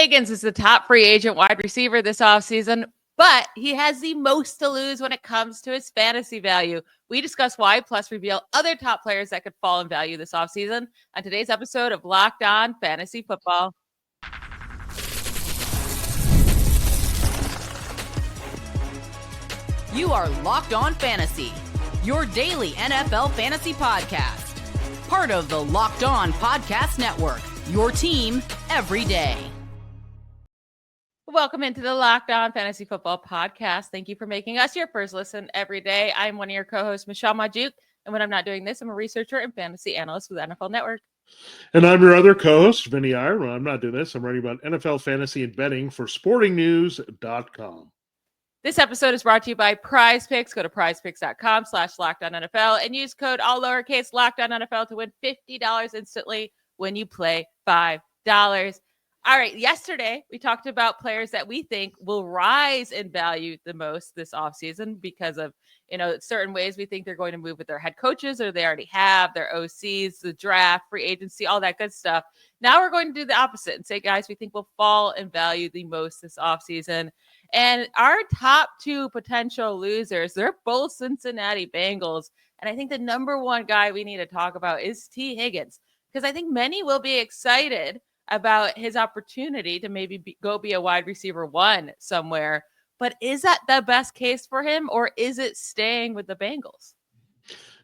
Higgins is the top free agent wide receiver this offseason, but he has the most to lose when it comes to his fantasy value. We discuss why, plus reveal other top players that could fall in value this offseason on today's episode of Locked On Fantasy Football. You are Locked On Fantasy, your daily NFL fantasy podcast. Part of the Locked On Podcast Network, your team every day. Welcome into the Locked On Fantasy Football Podcast. Thank you for making us your first listen every day. I'm one of your co-hosts, Michelle Magdziuk, and when I'm not doing this, I'm a researcher and fantasy analyst with NFL Network. And I'm your other co-host, Vinnie Iyer. When I'm not doing this, I'm writing about NFL fantasy and betting for sportingnews.com. This episode is brought to you by Prize Picks. Go to prizepicks.com/LockedOnNFL and use code all lowercase LockedOnNFL to win $50 instantly when you play $5. All right, yesterday we talked about players that we think will rise in value the most this offseason because of, certain ways we think they're going to move with their head coaches or they already have their OCs, the draft, free agency, all that good stuff. Now we're going to do the opposite and say, guys, we think will fall in value the most this offseason. And our top two potential losers, they're both Cincinnati Bengals. And I think the number one guy we need to talk about is Tee Higgins, because I think many will be excited about his opportunity to maybe go be a wide receiver one somewhere. But is that the best case for him, or is it staying with the Bengals?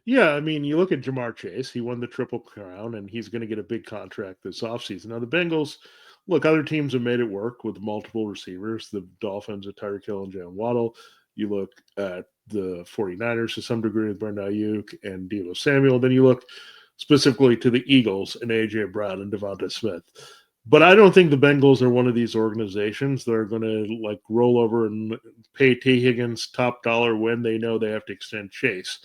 Yeah, I mean, you look at Jamar Chase. He won the Triple Crown, and he's going to get a big contract this offseason. Now, the Bengals, look, other teams have made it work with multiple receivers. The Dolphins with Tyreek Hill and Jalen Waddle. You look at the 49ers to some degree with Brandon Ayuk and Deebo Samuel. Then you look specifically to the Eagles and A.J. Brown and Devonta Smith. But I don't think the Bengals are one of these organizations that are going to roll over and pay Tee Higgins top dollar when they know they have to extend Chase.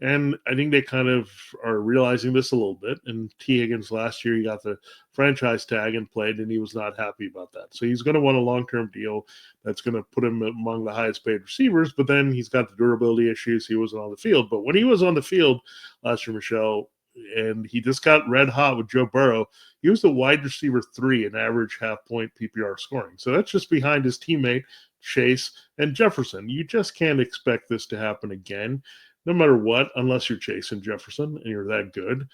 And I think they kind of are realizing this a little bit. And Tee Higgins last year, he got the franchise tag and played, and he was not happy about that. So he's going to want a long-term deal that's going to put him among the highest paid receivers. But then he's got the durability issues. He wasn't on the field. But when he was on the field last year, Michelle, and he just got red hot with Joe Burrow, he was the wide receiver 3 in average half-point PPR scoring. So that's just behind his teammate, Chase and Jefferson. You just can't expect this to happen again, no matter what, unless you're Chase and Jefferson and you're that good.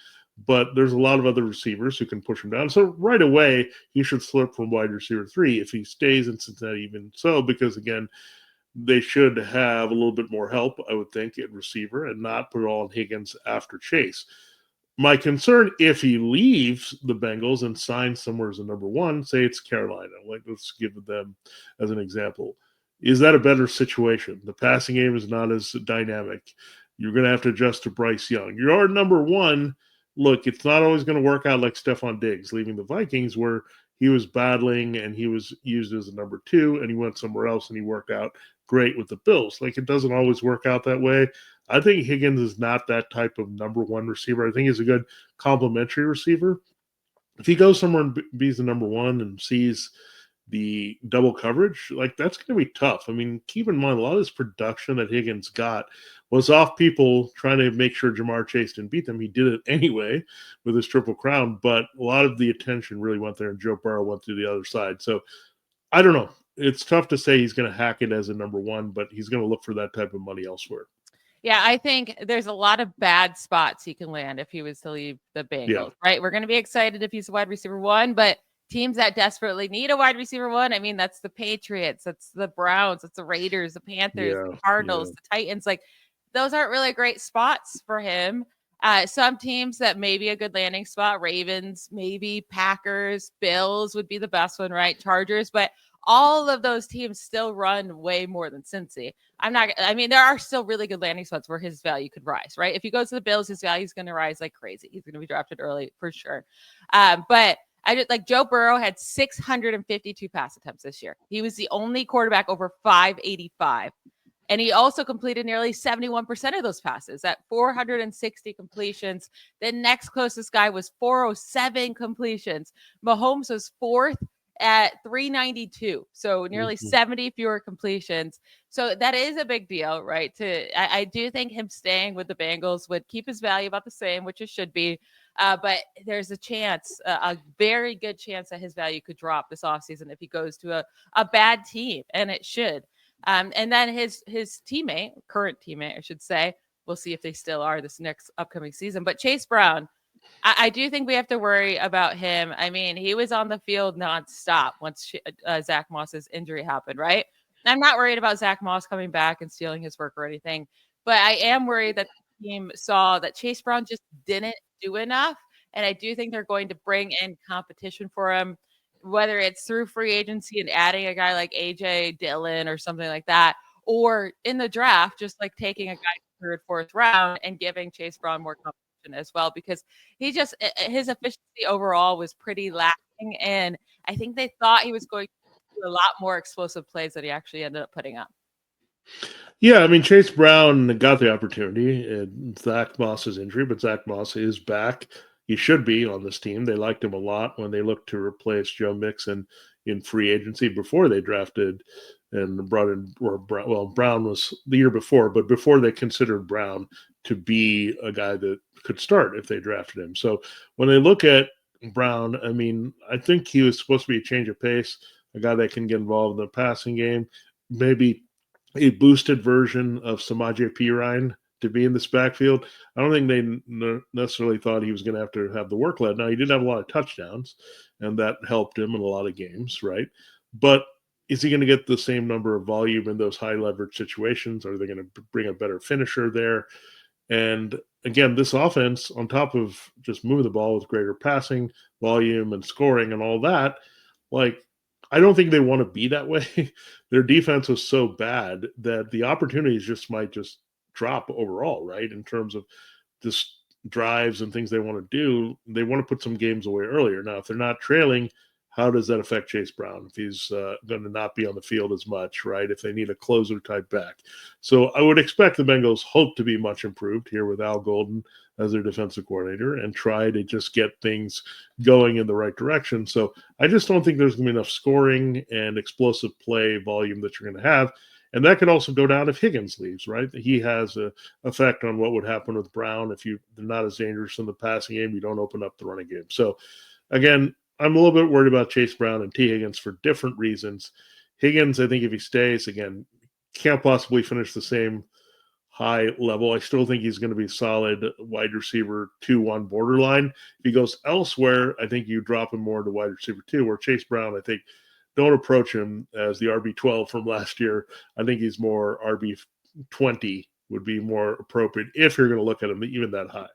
But there's a lot of other receivers who can push him down. So right away, he should slip from wide receiver 3 if he stays in Cincinnati, even so, because, again, they should have a little bit more help, I would think, at receiver and not put it all on Higgins after Chase. My concern, if he leaves the Bengals and signs somewhere as a number one, say it's Carolina, let's give them as an example, is that a better situation? The passing game is not as dynamic. You're going to have to adjust to Bryce Young. You're number one. Look, it's not always going to work out like Stephon Diggs leaving the Vikings, where he was battling and he was used as a number 2 and he went somewhere else and he worked out great with the Bills. It doesn't always work out that way. I think Higgins is not that type of number one receiver. I think he's a good complementary receiver. If he goes somewhere and be's the number one and sees the double coverage, that's going to be tough. I mean, keep in mind, a lot of this production that Higgins got was off people trying to make sure Jamar Chase didn't beat them. He did it anyway with his Triple Crown, but a lot of the attention really went there, and Joe Burrow went to the other side. So I don't know. It's tough to say he's going to hack it as a number one, but he's going to look for that type of money elsewhere. Yeah, I think there's a lot of bad spots he can land if he was to leave the Bengals, right? We're going to be excited if he's a wide receiver 1, but teams that desperately need a wide receiver 1, I mean, that's the Patriots, that's the Browns, that's the Raiders, the Panthers, the Cardinals, the Titans. Those aren't really great spots for him. Some teams that may be a good landing spot, Ravens, maybe Packers, Bills would be the best one, right? Chargers, but all of those teams still run way more than Cincy. There are still really good landing spots where his value could rise, right? If he goes to the Bills, his value is going to rise like crazy. He's going to be drafted early for sure. But Joe Burrow had 652 pass attempts this year. He was the only quarterback over 585. And he also completed nearly 71% of those passes at 460 completions. The next closest guy was 407 completions. Mahomes was 4th at 392. So nearly 70 fewer completions. So that is a big deal, right? I do think him staying with the Bengals would keep his value about the same, which it should be. But there's a chance, a very good chance that his value could drop this offseason if he goes to a bad team, and it should. And then his current teammate, I should say, we'll see if they still are this next upcoming season. But Chase Brown, I do think we have to worry about him. I mean, he was on the field nonstop once Zach Moss's injury happened, right? I'm not worried about Zach Moss coming back and stealing his work or anything, but I am worried that the team saw that Chase Brown just didn't do enough. And I do think they're going to bring in competition for him, whether it's through free agency and adding a guy like AJ Dillon or something like that, or in the draft, just like taking a guy third, fourth round and giving Chase Brown more competition as well, because his efficiency overall was pretty lacking. And I think they thought he was going to do a lot more explosive plays that he actually ended up putting up. Yeah, I mean, Chase Brown got the opportunity in Zach Moss's injury, but Zach Moss is back. He should be on this team. They liked him a lot when they looked to replace Joe Mixon in free agency before they drafted and brought in, Brown was the year before, but before they considered Brown to be a guy that could start if they drafted him. So when they look at Brown, I mean, I think he was supposed to be a change of pace, a guy that can get involved in the passing game, maybe a boosted version of Samaje Perine to be in this backfield. I don't think they necessarily thought he was going to have the workload. Now, he did have a lot of touchdowns, and that helped him in a lot of games, right? But is he going to get the same number of volume in those high leverage situations? Are they going to bring a better finisher there? And again, this offense, on top of just moving the ball with greater passing volume and scoring and all that, like, I don't think they want to be that way. Their defense was so bad that the opportunities might drop overall, right? In terms of just drives and things they want to do, they want to put some games away earlier. Now, if they're not trailing, how does that affect Chase Brown if he's going to not be on the field as much, right? If they need a closer type back. So I would expect the Bengals hope to be much improved here with Al Golden as their defensive coordinator and try to just get things going in the right direction. So I just don't think there's going to be enough scoring and explosive play volume that you're going to have. And that could also go down if Higgins leaves, right? He has an effect on what would happen with Brown. If they're not as dangerous in the passing game, you don't open up the running game. So again, I'm a little bit worried about Chase Brown and Tee Higgins for different reasons. Higgins, I think if he stays, again, can't possibly finish the same high level. I still think he's going to be solid wide receiver 2-1 borderline. If he goes elsewhere, I think you drop him more to wide receiver 2, where Chase Brown, I think, don't approach him as the RB12 from last year. I think he's more RB20 would be more appropriate if you're going to look at him even that high.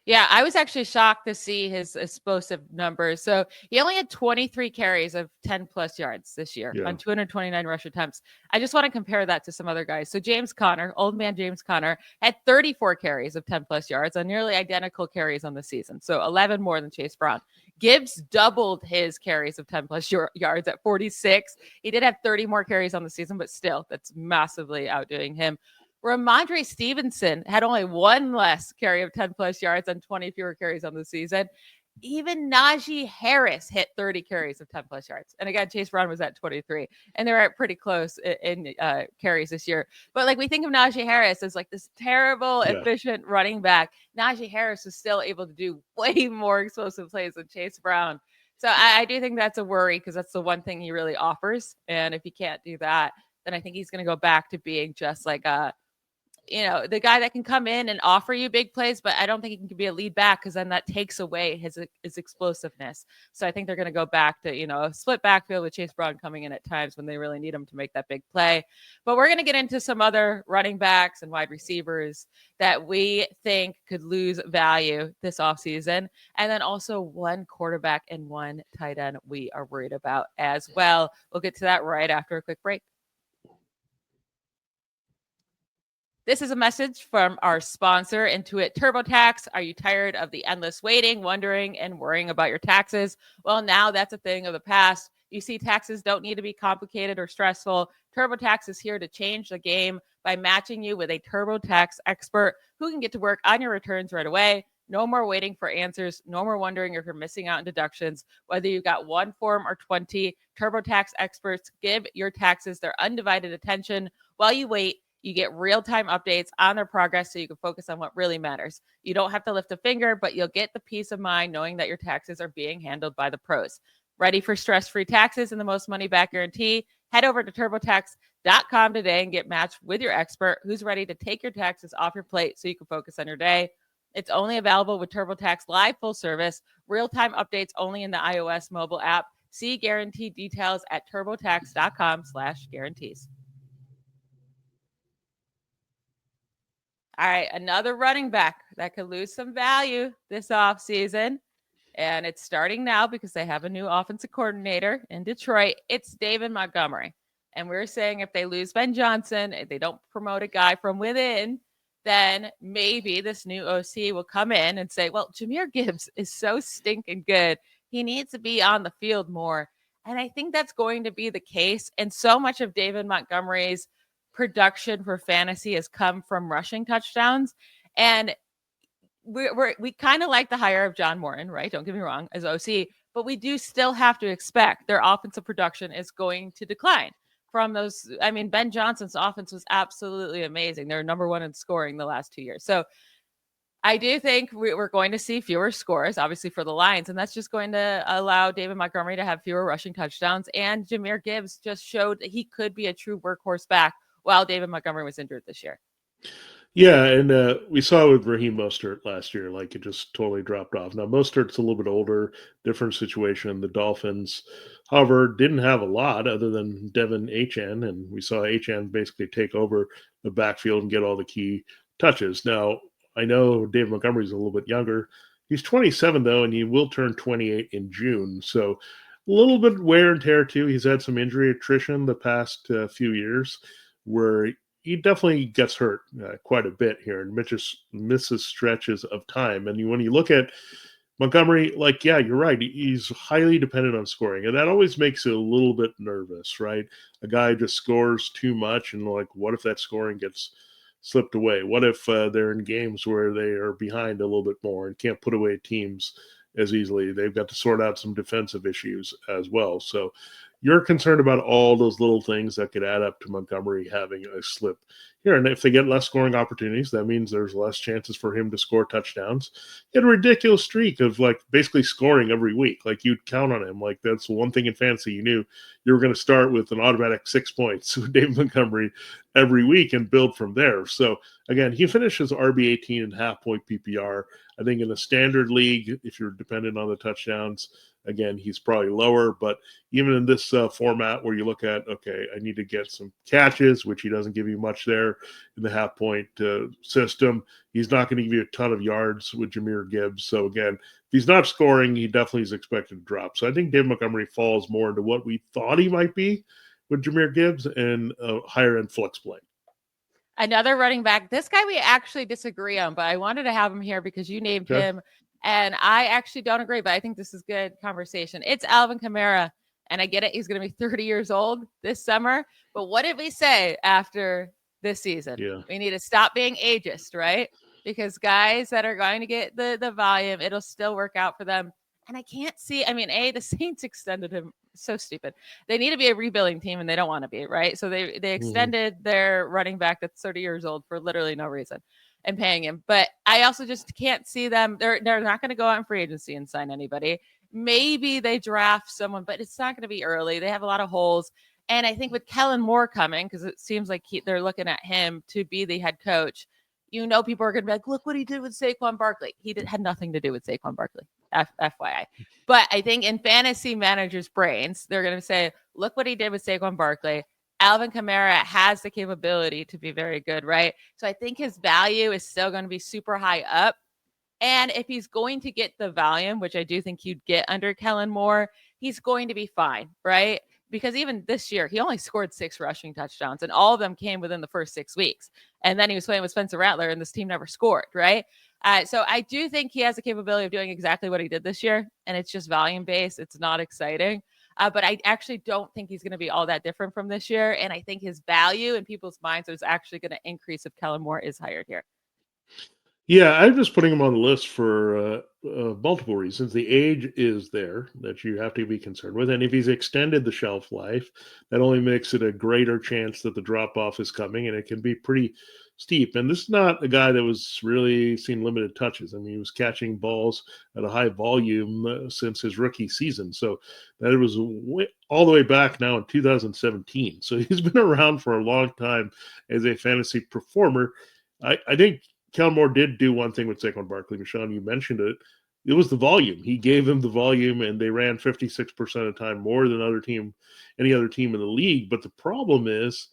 Yeah, I was actually shocked to see his explosive numbers. So he only had 23 carries of 10 plus yards this year on 229 rush attempts. I just want to compare that to some other guys. So James Conner, old man James Conner, had 34 carries of 10 plus yards on nearly identical carries on the season. So 11 more than Chase Brown. Gibbs doubled his carries of 10 plus yards at 46. He did have 30 more carries on the season, but still, that's massively outdoing him. Ramondre Stevenson had only one less carry of 10 plus yards and 20 fewer carries on the season. Even Najee Harris hit 30 carries of 10 plus yards. And again, Chase Brown was at 23, and they were pretty close in carries this year. But like, we think of Najee Harris as like this terrible, efficient running back. Najee Harris is still able to do way more explosive plays than Chase Brown. So I do think that's a worry, because that's the one thing he really offers. And if he can't do that, then I think he's going to go back to being just like the guy that can come in and offer you big plays, but I don't think he can be a lead back, because then that takes away his explosiveness. So I think they're going to go back to, a split backfield with Chase Brown coming in at times when they really need him to make that big play. But we're going to get into some other running backs and wide receivers that we think could lose value this offseason. And then also one quarterback and one tight end we are worried about as well. We'll get to that right after a quick break. This is a message from our sponsor, Intuit TurboTax. Are you tired of the endless waiting, wondering, and worrying about your taxes? Well, now that's a thing of the past. You see, taxes don't need to be complicated or stressful. TurboTax is here to change the game by matching you with a TurboTax expert who can get to work on your returns right away. No more waiting for answers. No more wondering if you're missing out on deductions. Whether you've got one form or 20, TurboTax experts give your taxes their undivided attention while you wait. You get real-time updates on their progress so you can focus on what really matters. You don't have to lift a finger, but you'll get the peace of mind knowing that your taxes are being handled by the pros. Ready for stress-free taxes and the most money back guarantee? Head over to TurboTax.com today and get matched with your expert who's ready to take your taxes off your plate so you can focus on your day. It's only available with TurboTax Live Full Service. Real-time updates only in the iOS mobile app. See guarantee details at TurboTax.com/guarantees. All right, another running back that could lose some value this offseason. And it's starting now because they have a new offensive coordinator in Detroit. It's David Montgomery. And we're saying if they lose Ben Johnson, if they don't promote a guy from within, then maybe this new OC will come in and say, well, Jahmyr Gibbs is so stinking good. He needs to be on the field more. And I think that's going to be the case. And so much of David Montgomery's production for fantasy has come from rushing touchdowns. And we kind of like the hire of John Morton, right? Don't get me wrong, as OC, but we do still have to expect their offensive production is going to decline from those. I mean, Ben Johnson's offense was absolutely amazing. They're number one in scoring the last 2 years. So I do think we're going to see fewer scores, obviously, for the Lions, and that's just going to allow David Montgomery to have fewer rushing touchdowns. And Jahmyr Gibbs just showed that he could be a true workhorse back while David Montgomery was injured this year. Yeah, and we saw with Raheem Mostert last year, like it just totally dropped off. Now, Mostert's a little bit older, different situation. The Dolphins, however, didn't have a lot other than Devin Achane, and we saw Achane basically take over the backfield and get all the key touches. Now, I know David Montgomery's a little bit younger. He's 27, though, and he will turn 28 in June. So a little bit wear and tear, too. He's had some injury attrition the past few years where he definitely gets hurt quite a bit here and misses stretches of time. And when you look at Montgomery, like, yeah, you're right. He's highly dependent on scoring. And that always makes you a little bit nervous, right? A guy just scores too much. And like, what if that scoring gets slipped away? What if they're in games where they are behind a little bit more and can't put away teams as easily? They've got to sort out some defensive issues as well. So you're concerned about all those little things that could add up to Montgomery having a slip here. And if they get less scoring opportunities, that means there's less chances for him to score touchdowns. He had a ridiculous streak of like basically scoring every week. Like you'd count on him. Like that's one thing in fantasy. You knew you were going to start with an automatic 6 points with David Montgomery every week and build from there. So again, he finishes RB 18 and half point PPR. I think in a standard league, if you're dependent on the touchdowns, again, he's probably lower, but even in this format where you look at, okay, I need to get some catches, which he doesn't give you much there in the half point system. He's not going to give you a ton of yards with Jahmyr Gibbs. So again, if he's not scoring, he definitely is expected to drop. So I think David Montgomery falls more into what we thought he might be with Jahmyr Gibbs and higher end flex play. Another running back. This guy we actually disagree on, but I wanted to have him here because you named him. And I actually don't agree, but I think this is good conversation. It's Alvin Kamara. And I get it. He's going to be 30 years old this summer. But what did we say after this season? Yeah. We need to stop being ageist, right? Because guys that are going to get the volume, it'll still work out for them. And I can't see, I mean, the Saints extended him. So stupid. They need to be a rebuilding team and they don't want to be, right? So they extended their running back that's 30 years old for literally no reason and paying him. But I also just can't see them. They're not going to go out in free agency and sign anybody. Maybe they draft someone, but it's not going to be early. They have a lot of holes. And I think with Kellen Moore coming, because it seems like they're looking at him to be the head coach, people are going to be like, look what he did with Saquon Barkley. Had nothing to do with Saquon Barkley, FYI. But I think in fantasy managers' brains, they're going to say, look what he did with Saquon Barkley. Alvin Kamara has the capability to be very good, right? So I think his value is still going to be super high up. And if he's going to get the volume, which I do think you'd get under Kellen Moore, he's going to be fine, right? Because even this year, he only scored 6 rushing touchdowns, and all of them came within the first 6 weeks. And then he was playing with Spencer Rattler, and this team never scored, right? So I do think he has the capability of doing exactly what he did this year, and it's just volume-based. It's not exciting. But I actually don't think he's going to be all that different from this year, and I think his value in people's minds is actually going to increase if Kellen Moore is hired here. Yeah, I'm just putting him on the list for multiple reasons. The age is there that you have to be concerned with. And if he's extended the shelf life, that only makes it a greater chance that the drop off is coming, and it can be pretty steep. And this is not a guy that was really seen limited touches. I mean, he was catching balls at a high volume since his rookie season. So that was all the way back now in 2017. So he's been around for a long time as a fantasy performer. I think Kellen Moore did do one thing with Saquon Barkley. Michelle, you mentioned it. It was the volume. He gave them the volume, and they ran 56% of the time more than any other team in the league. But the problem is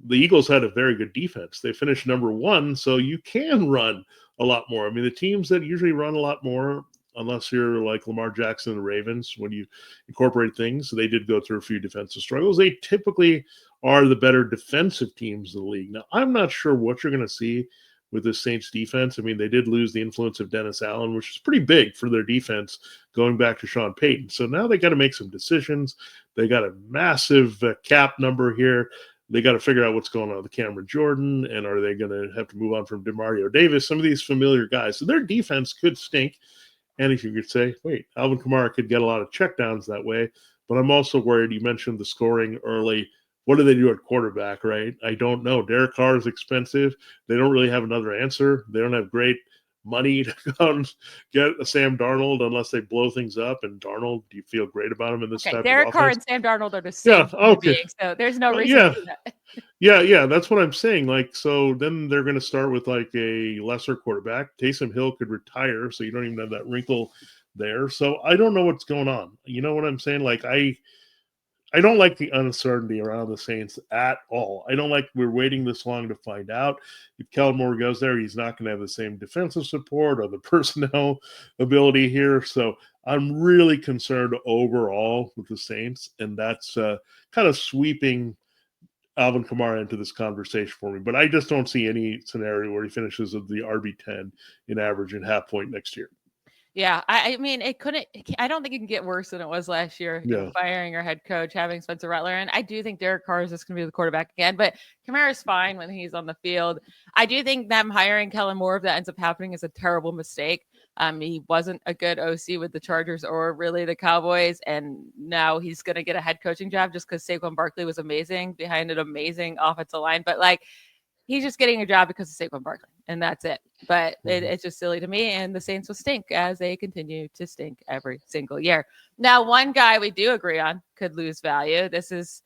the Eagles had a very good defense. They finished number one, so you can run a lot more. I mean, the teams that usually run a lot more, unless you're like Lamar Jackson and the Ravens, when you incorporate things, they did go through a few defensive struggles. They typically are the better defensive teams in the league. Now, I'm not sure what you're going to see with the Saints defense. I mean, they did lose the influence of Dennis Allen, which is pretty big for their defense going back to Sean Payton. So now they got to make some decisions. They got a massive cap number here. They got to figure out what's going on with Cameron Jordan, and are they going to have to move on from DeMario Davis, some of these familiar guys. So their defense could stink. And if you could say, wait, Alvin Kamara could get a lot of checkdowns that way. But I'm also worried, you mentioned the scoring early. What do they do at quarterback, right? I don't know. Derek Carr is expensive. They don't really have another answer. They don't have great money to go and get a Sam Darnold unless they blow things up. And Darnold, do you feel great about him in this type of offense? Derek Carr and Sam Darnold are the same being, so there's no reason to do that. Yeah, that's what I'm saying. Like, so then they're going to start with like a lesser quarterback. Taysom Hill could retire, so you don't even have that wrinkle there. So I don't know what's going on. You know what I'm saying? Like, I don't like the uncertainty around the Saints at all. I don't like we're waiting this long to find out. If Kellen Moore goes there, he's not going to have the same defensive support or the personnel ability here. So I'm really concerned overall with the Saints, and that's kind of sweeping Alvin Kamara into this conversation for me. But I just don't see any scenario where he finishes at the RB10 in average and half point next year. Yeah, I mean, I don't think it can get worse than it was last year. Firing our head coach, having Spencer Rattler, and I do think Derek Carr is just going to be the quarterback again. But Kamara's fine when he's on the field. I do think them hiring Kellen Moore, if that ends up happening, is a terrible mistake. He wasn't a good OC with the Chargers or really the Cowboys, and now he's going to get a head coaching job just because Saquon Barkley was amazing behind an amazing offensive line. But like, he's just getting a job because of Saquon Barkley, and that's it. But it's just silly to me, and the Saints will stink as they continue to stink every single year. Now, one guy we do agree on could lose value. This is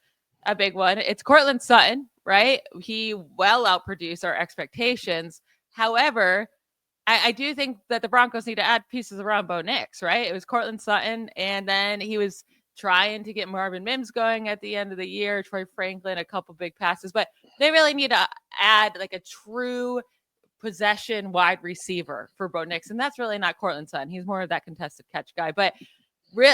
a big one. It's Courtland Sutton, right? He well outproduced our expectations. However, I do think that the Broncos need to add pieces around Bo Nix, right? It was Courtland Sutton, and then he was trying to get Marvin Mims going at the end of the year, Troy Franklin, a couple big passes, but they really need to add like a true possession wide receiver for Bo Nix, and that's really not Courtland Sutton. He's more of that contested catch guy, but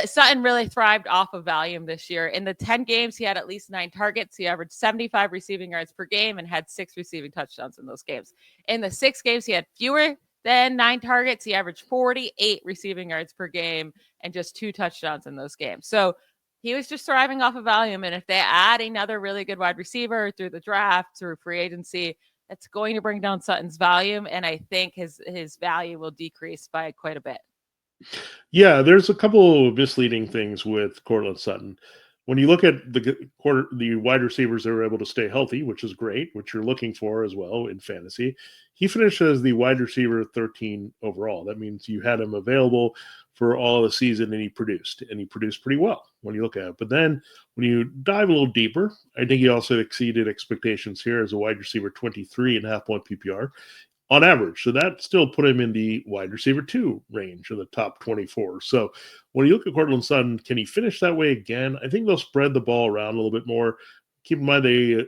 Sutton really thrived off of volume this year. In the 10 games, he had at least 9 targets. He averaged 75 receiving yards per game and had 6 receiving touchdowns in those games. In the 6 games, he had fewer than 9 targets. He averaged 48 receiving yards per game and just 2 touchdowns in those games. So he was just thriving off of volume. And if they add another really good wide receiver through the draft, through free agency, that's going to bring down Sutton's volume. And I think his value will decrease by quite a bit. Yeah, there's a couple of misleading things with Courtland Sutton. When you look at the wide receivers that were able to stay healthy, which is great, which you're looking for as well in fantasy, he finished as the wide receiver 13 overall. That means you had him available for all the season, and he produced pretty well when you look at it. But then when you dive a little deeper, I think he also exceeded expectations here as a wide receiver 23 and half point PPR on average. So that still put him in the wide receiver 2 range of the top 24. So when you look at Courtland Sutton, can he finish that way again? I think they'll spread the ball around a little bit more. Keep in mind they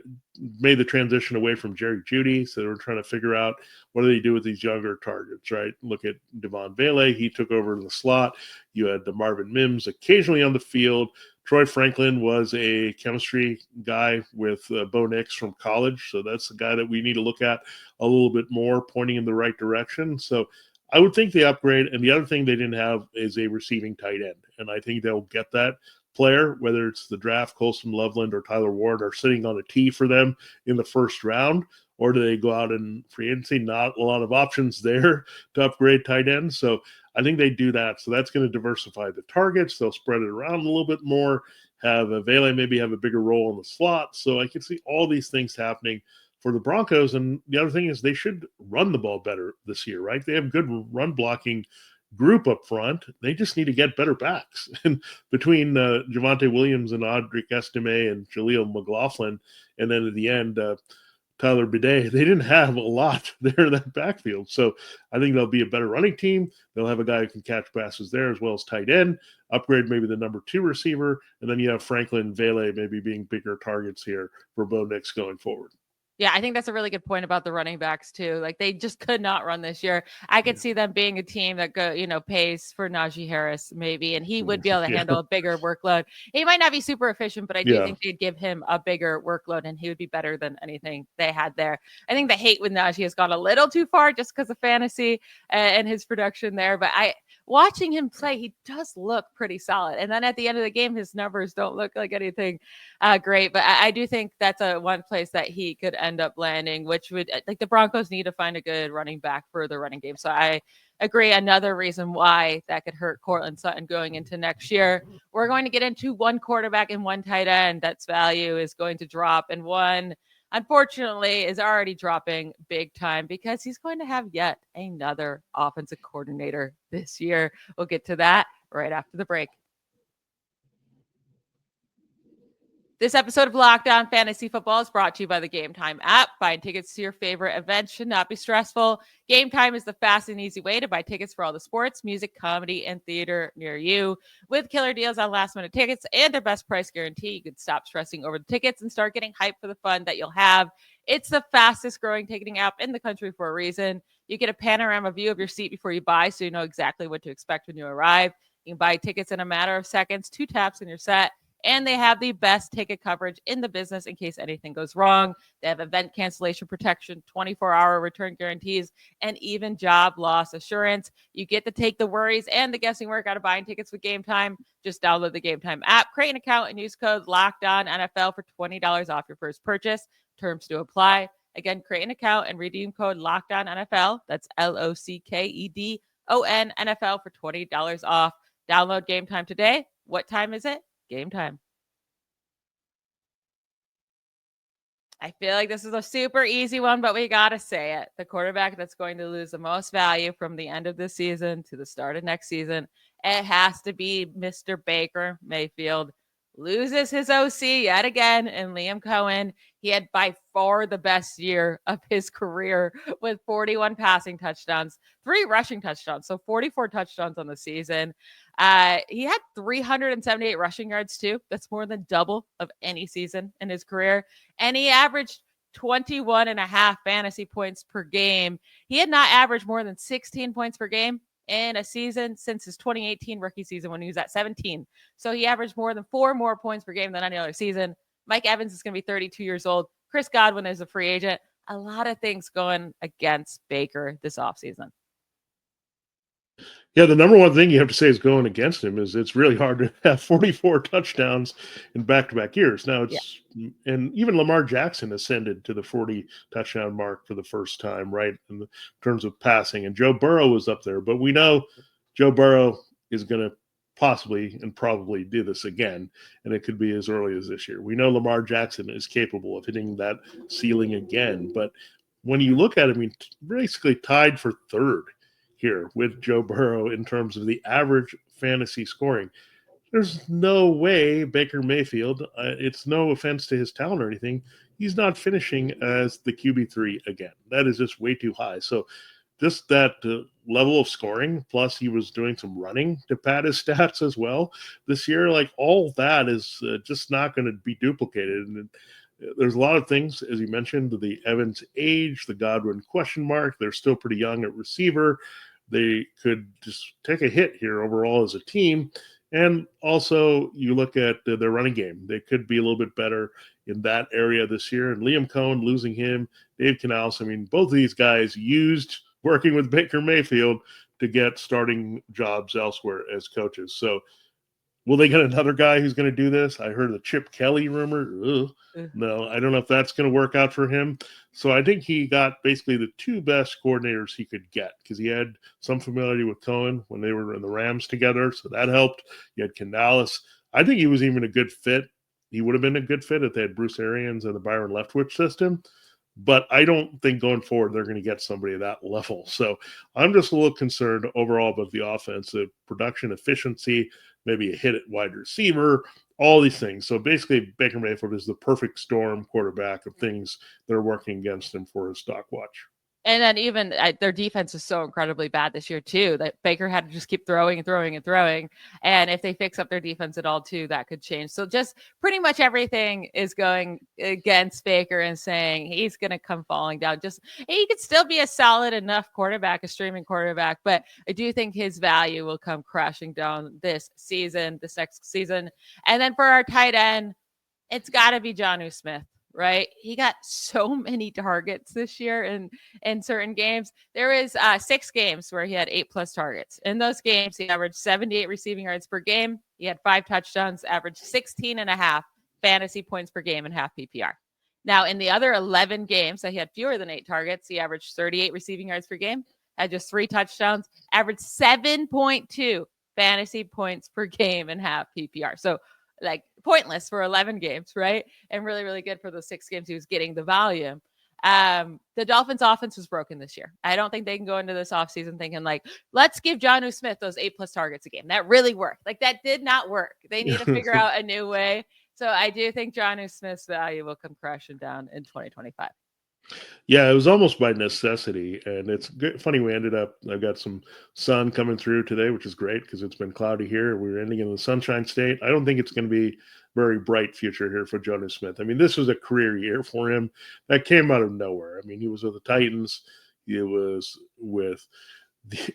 made the transition away from Jerry Jeudy, so they were trying to figure out what do they do with these younger targets, right? Look at Devon Vele. He took over in the slot. You had the Marvin Mims occasionally on the field. Troy Franklin was a chemistry guy with Bo Nix from college, so that's the guy that we need to look at a little bit more, pointing in the right direction. So I would think they upgrade, and the other thing they didn't have is a receiving tight end, and I think they'll get that player, whether it's the draft, Colston Loveland or Tyler Ward, are sitting on a tee for them in the first round, or do they go out in free agency? Not a lot of options there to upgrade tight ends. So I think they do that. So that's going to diversify the targets. They'll spread it around a little bit more, have Vele maybe have a bigger role in the slot. So I can see all these things happening for the Broncos. And the other thing is they should run the ball better this year, right? They have good run blocking group up front. They just need to get better backs. And between Javonte Williams and Audric Estime and Jaleel McLaughlin, and then at the end, Tyler Bidet, they didn't have a lot there in that backfield. So I think they'll be a better running team. They'll have a guy who can catch passes there as well as tight end, upgrade maybe the number 2 receiver, and then you have Franklin Vele maybe being bigger targets here for Bo Nix going forward. Yeah, I think that's a really good point about the running backs too. Like they just could not run this year. I could see them being a team that pays for Najee Harris maybe, and he would be able to handle a bigger workload. He might not be super efficient, but I do think they'd give him a bigger workload and he would be better than anything they had there. I think the hate with Najee has gone a little too far just because of fantasy and his production there. But watching him play, he does look pretty solid. And then at the end of the game, his numbers don't look like anything great. But I do think that's one place that he could end up landing, which would, like, the Broncos need to find a good running back for the running game. So I agree. Another reason why that could hurt Courtland Sutton going into next year. We're going to get into one quarterback and one tight end that's value is going to drop, and one, unfortunately, is already dropping big time because he's going to have yet another offensive coordinator this year. We'll get to that right after the break. This episode of Locked On Fantasy Football is brought to you by the Game Time app. Buying tickets to your favorite events should not be stressful. Game Time is the fast and easy way to buy tickets for all the sports, music, comedy, and theater near you. With killer deals on last-minute tickets and their best price guarantee, you can stop stressing over the tickets and start getting hyped for the fun that you'll have. It's the fastest-growing ticketing app in the country for a reason. You get a panorama view of your seat before you buy, so you know exactly what to expect when you arrive. You can buy tickets in a matter of seconds, 2 taps, and you're set. And they have the best ticket coverage in the business in case anything goes wrong. They have event cancellation protection, 24-hour return guarantees, and even job loss assurance. You get to take the worries and the guessing work out of buying tickets with Game Time. Just download the Game Time app, create an account, and use code LOCKEDONNFL for $20 off your first purchase. Terms do apply. Again, create an account and redeem code LOCKEDONNFL. That's LOCKEDON NFL for $20 off. Download Game Time today. What time is it? Game Time. I feel like this is a super easy one, but we got to say it. The quarterback that's going to lose the most value from the end of this season to the start of next season, it has to be Mr. Baker Mayfield. Loses his OC yet again in Liam Cohen. He had by far the best year of his career with 41 passing touchdowns, 3 rushing touchdowns, so 44 touchdowns on the season. He had 378 rushing yards too. That's more than double of any season in his career. And he averaged 21.5 fantasy points per game. He had not averaged more than 16 points per game in a season since his 2018 rookie season when he was at 17. So he averaged more than 4 more points per game than any other season. Mike Evans is going to be 32 years old. Chris Godwin is a free agent. A lot of things going against Baker this offseason. Yeah, the number one thing you have to say is going against him is it's really hard to have 44 touchdowns in back-to-back years. Now and even Lamar Jackson ascended to the 40 touchdown mark for the first time, right, in terms of passing. And Joe Burrow was up there, but we know Joe Burrow is going to possibly and probably do this again, and it could be as early as this year. We know Lamar Jackson is capable of hitting that ceiling again, but when you look at him, he's basically tied for third here with Joe Burrow in terms of the average fantasy scoring. There's no way Baker Mayfield, it's no offense to his talent or anything, he's not finishing as the QB3 again. That is just way too high. So just that level of scoring, plus he was doing some running to pad his stats as well this year, like all that is just not going to be duplicated. And there's a lot of things, as you mentioned, the Evans age, the Godwin question mark. They're still pretty young at receiver. They could just take a hit here overall as a team. And also, you look at their running game. They could be a little bit better in that area this year. And Liam Cohen, losing him, Dave Canales, I mean, both of these guys used working with Baker Mayfield to get starting jobs elsewhere as coaches. So Will they get another guy who's going to do this? I heard the Chip Kelly rumor. Ugh. No, I don't know if that's going to work out for him. So I think he got basically the two best coordinators he could get because he had some familiarity with Cohen when they were in the Rams together. So that helped. You had Canales. I think he was even a good fit. He would have been a good fit if they had Bruce Arians and the Byron Leftwich system. But I don't think going forward they're going to get somebody at that level. So I'm just a little concerned overall about the offensive production efficiency, maybe a hit at wide receiver, all these things. So basically, Baker Mayfield is the perfect storm quarterback of things that are working against him for his stock watch. And then even their defense is so incredibly bad this year, too, that Baker had to just keep throwing and throwing and throwing. And if they fix up their defense at all, too, that could change. So just pretty much everything is going against Baker and saying he's going to come falling down. Just he could still be a solid enough quarterback, a streaming quarterback. But I do think his value will come crashing down this next season. And then for our tight end, it's got to be Jonnu Smith. Right. He got so many targets this year in certain games. There was 6 games where he had 8+ targets. In those games, he averaged 78 receiving yards per game. He had 5 touchdowns, averaged 16.5 fantasy points per game and half PPR. Now, in the other 11 games that he had fewer than 8 targets, he averaged 38 receiving yards per game, had just 3 touchdowns, averaged 7.2 fantasy points per game and half PPR. So like pointless for 11 games, right? And really, really good for those 6 games he was getting the volume. The Dolphins offense was broken this year. I don't think they can go into this offseason thinking like, let's give Jonnu Smith those 8+ targets a game. That really worked. Like that did not work. They need to figure out a new way. So I do think Jonnu Smith's value will come crashing down in 2025. Yeah, it was almost by necessity. And it's good. Funny, I've got some sun coming through today, which is great because it's been cloudy here. We're ending in the Sunshine State. I don't think it's going to be very bright future here for Jonnu Smith. I mean, this was a career year for him that came out of nowhere. I mean, he was with the Titans. He was with the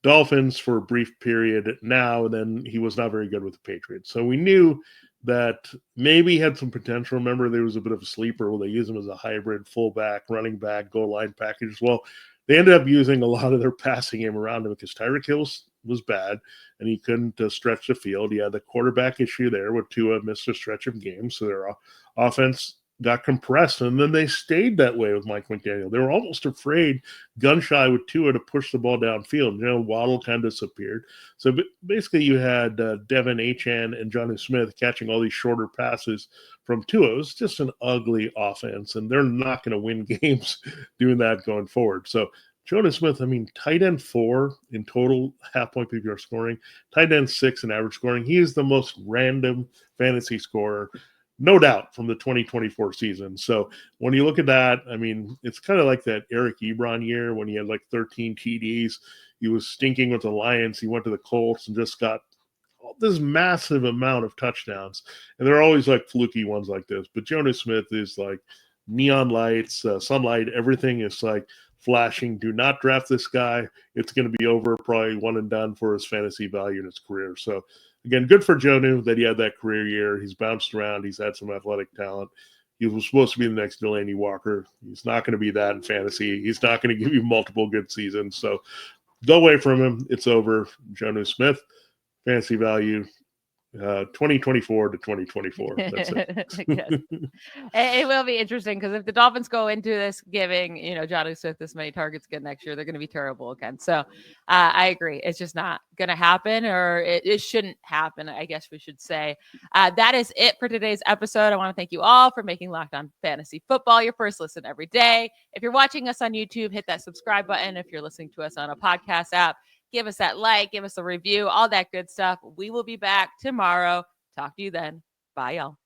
Dolphins for a brief period now, and then he was not very good with the Patriots. So we knew that maybe he had some potential. Remember, there was a bit of a sleeper where they used him as a hybrid fullback, running back, goal line package. Well, they ended up using a lot of their passing game around him because Tyreek Hill was bad and he couldn't stretch the field. He had the quarterback issue there with Tua missed a stretch of games. So their offense got compressed, and then they stayed that way with Mike McDaniel. They were almost afraid, gun shy with Tua to push the ball downfield. Waddle kind of disappeared. So basically you had Devin Achane and Jonnu Smith catching all these shorter passes from Tua. It was just an ugly offense, and they're not going to win games doing that going forward. So Jonnu Smith, I mean, tight end 4 in total half-point PPR scoring, tight end 6 in average scoring. He is the most random fantasy scorer, no doubt, from the 2024 season. So when you look at that, I mean, it's kind of like that Eric Ebron year when he had like 13 TDs. He was stinking with the Lions. He went to the Colts and just got this massive amount of touchdowns. And they're always like fluky ones like this. But Jonnu Smith is like neon lights, sunlight, everything is like flashing. Do not draft this guy. It's going to be over, probably one and done for his fantasy value in his career. So again, good for Jonnu that he had that career year. He's bounced around. He's had some athletic talent. He was supposed to be the next Delaney Walker. He's not going to be that in fantasy. He's not going to give you multiple good seasons. So go away from him. It's over. Jonnu Smith, fantasy value, 2024 to 2024. That's it. Yes. It will be interesting because if the Dolphins go into this giving, Jonnu Smith this many targets again next year, they're going to be terrible again. So I agree. It's just not going to happen, or it shouldn't happen, I guess we should say. That is it for today's episode. I want to thank you all for making Locked On Fantasy Football your first listen every day. If you're watching us on YouTube, hit that subscribe button. If you're listening to us on a podcast app, give us that like, give us a review, all that good stuff. We will be back tomorrow. Talk to you then. Bye, y'all.